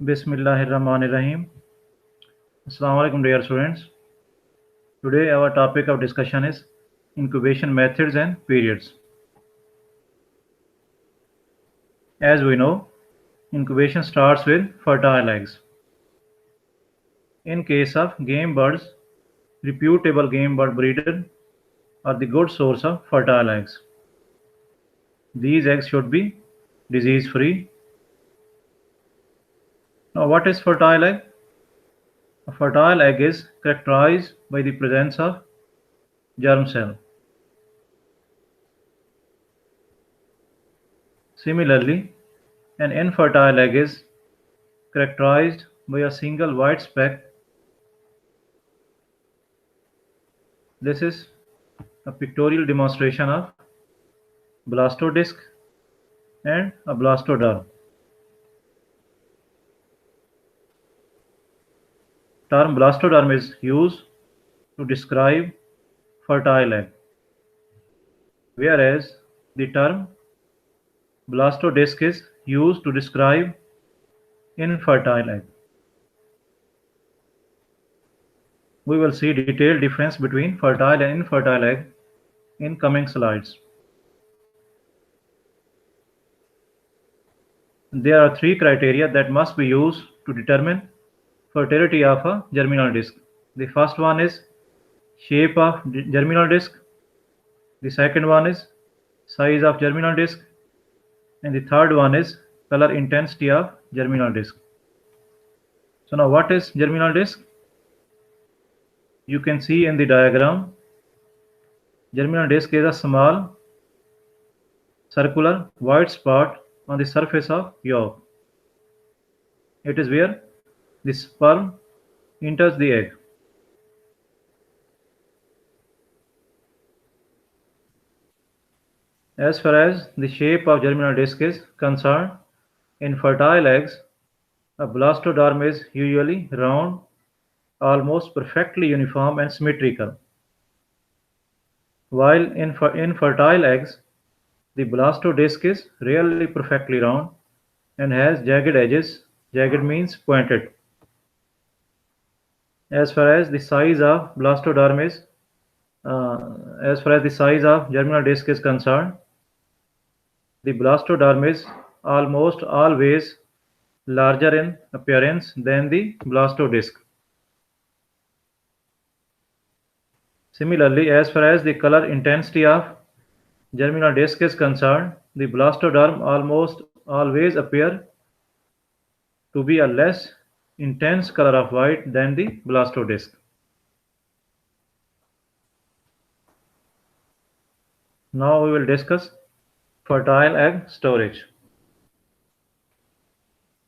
Bismillahirrahmanirrahim. Assalamu alaikum, dear students. Today, our topic of discussion is incubation methods and periods. As we know, incubation starts with fertile eggs. In case of game birds, reputable game bird breeder are the good source of fertile eggs. These eggs should be disease-free. Now, what is fertile egg? A fertile egg is characterized by the presence of germ cell. Similarly, an infertile egg is characterized by a single white speck. This is a pictorial demonstration of blastodisc and a blastoderm. Term blastoderm is used to describe fertile egg, whereas the term blastodisc is used to describe infertile egg. We will see detailed difference between fertile and infertile egg in coming slides. There are three criteria that must be used to determine fertility of a germinal disc. The first one is shape of germinal disc. The second one is size of germinal disc. And the third one is color intensity of germinal disc. So now what is germinal disc? You can see in the diagram, germinal disc is a small circular white spot on the surface of yolk. It is where the sperm enters the egg. As far as the shape of germinal disc is concerned, in fertile eggs, a blastoderm is usually round, almost perfectly uniform and symmetrical. While in fertile eggs, the blastodisc is rarely perfectly round and has jagged edges. Jagged means pointed. As far as the size of blastoderm is, as far as the size of germinal disc is concerned, the blastoderm is almost always larger in appearance than the blastodisc. Similarly, as far as the color intensity of germinal disc is concerned, the blastoderm almost always appear to be a less intense color of white than the blastodisc. Now we will discuss fertile egg storage.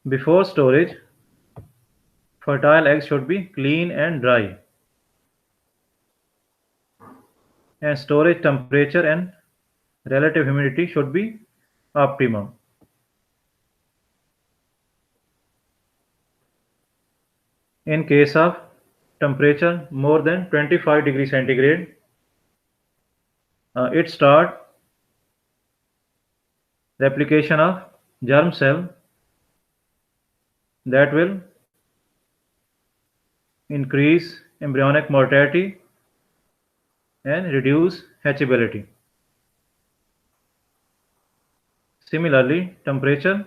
Before storage, fertile eggs should be clean and dry. And storage temperature and relative humidity should be optimum. In case of temperature more than 25 degrees centigrade, it start replication of germ cell that will increase embryonic mortality and reduce hatchability. Similarly, temperature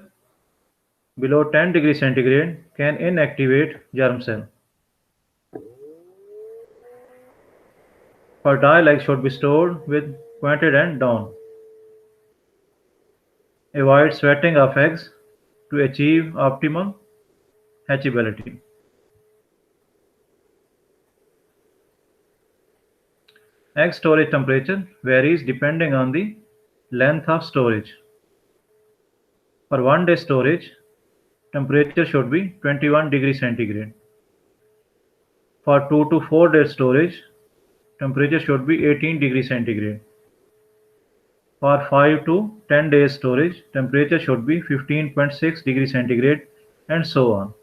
below 10 degrees centigrade can inactivate germ cell. Fertile eggs should be stored with pointed end down. Avoid sweating of eggs to achieve optimum hatchability. Egg storage temperature varies depending on the length of storage. For 1 day storage, temperature should be 21 degrees centigrade. For 2 to 4 days storage, temperature should be 18 degrees centigrade. For 5 to 10 days storage, temperature should be 15.6 degrees centigrade and so on.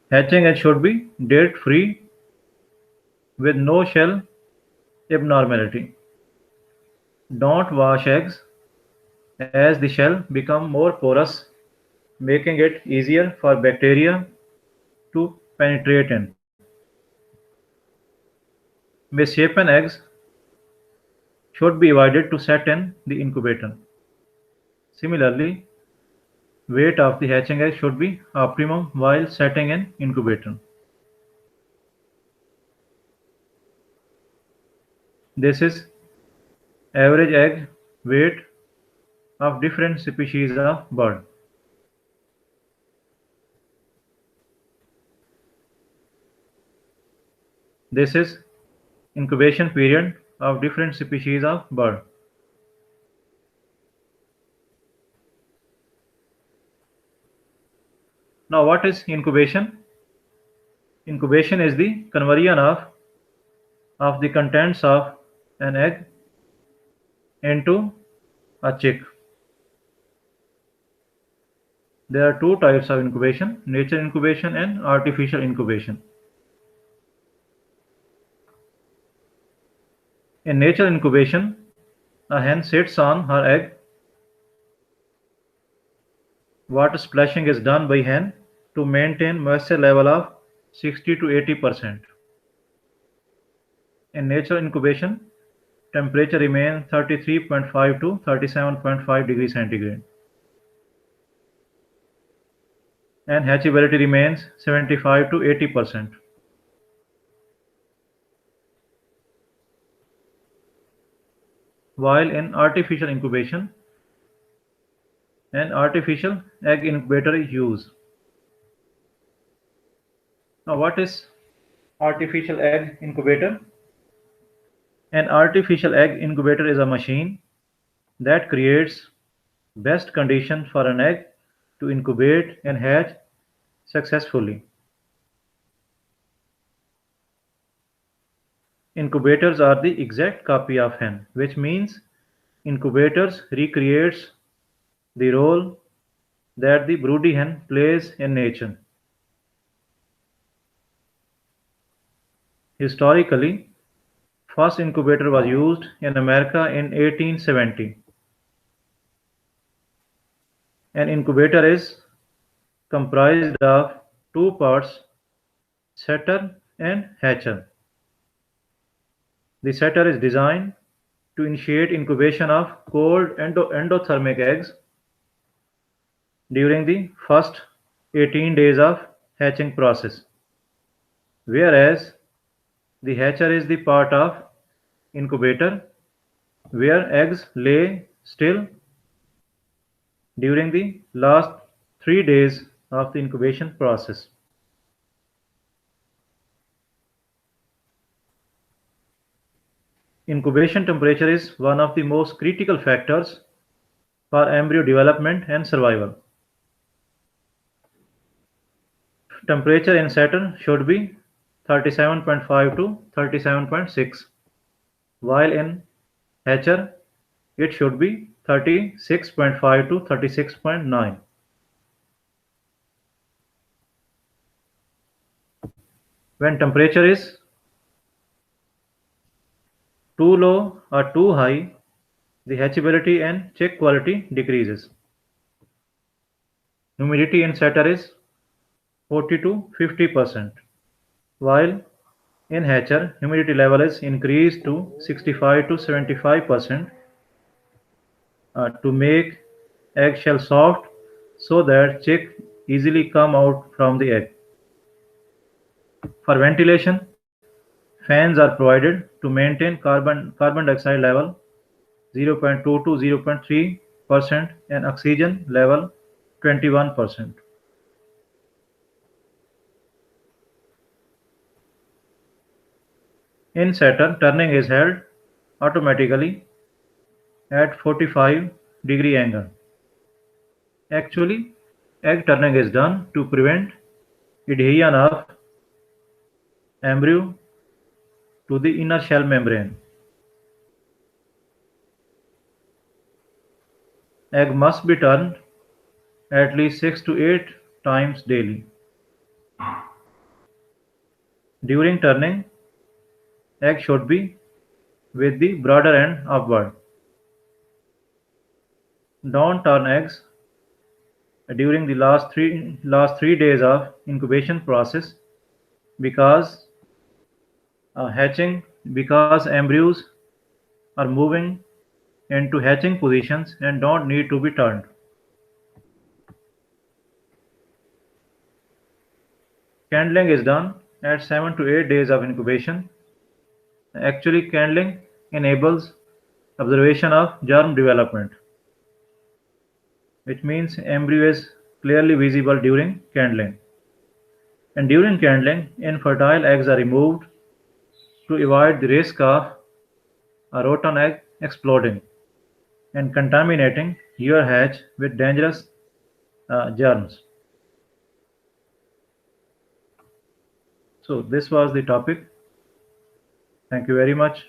Hatching egg should be date free with no shell abnormality. Don't wash eggs as the shell become more porous, making it easier for bacteria to penetrate in. Misshapen eggs should be avoided to set in the incubator. Similarly, weight of the hatching egg should be optimum while setting in incubator. This is average egg weight of different species of bird. This is incubation period of different species of bird. Now what is incubation? Incubation is the conversion of the contents of an egg into a chick. There are two types of incubation, nature incubation and artificial incubation. In nature incubation, a hen sits on her egg. Water splashing is done by hen to maintain moisture level of 60 to 80%. In natural incubation, temperature remains 33.5 to 37.5 degrees centigrade. And hatchability remains 75 to 80%. While in artificial incubation, an artificial egg incubator is used. Now what is artificial egg incubator? An artificial egg incubator is a machine that creates best conditions for an egg to incubate and hatch successfully. Incubators are the exact copy of hen, which means incubators recreates the role that the broody hen plays in nature. Historically, first incubator was used in America in 1870. An incubator is comprised of two parts, setter and hatcher. The setter is designed to initiate incubation of cold endothermic eggs during the first 18 days of hatching process, whereas the hatcher is the part of incubator where eggs lay still during the last 3 days of the incubation process. Incubation temperature is one of the most critical factors for embryo development and survival. Temperature in setter should be 37.5 to 37.6, while in hatcher it should be 36.5 to 36.9. When temperature is too low or too high, the hatchability and chick quality decreases. Humidity in setter is 40 to 50%, while in hatcher humidity level is increased to 65 to 75% to make eggshell soft so that chick easily come out from the egg. For ventilation, fans are provided to maintain carbon dioxide level 0.2 to 0.3% and oxygen level 21%. In setter, turning is held automatically at 45-degree angle. Actually, egg turning is done to prevent adhesion of embryo to the inner shell membrane. Egg must be turned at least 6 to 8 times daily. During turning, egg should be with the broader end upward. don't turn eggs during the last three days of incubation process because hatching because embryos are moving into hatching positions and don't need to be turned. Candling is done at 7 to 8 days of incubation. Actually, candling enables observation of germ development, which means embryo is clearly visible during candling. And during candling, infertile eggs are removed to avoid the risk of a rotten egg exploding and contaminating your hatch with dangerous germs. So this was the topic. Thank you very much.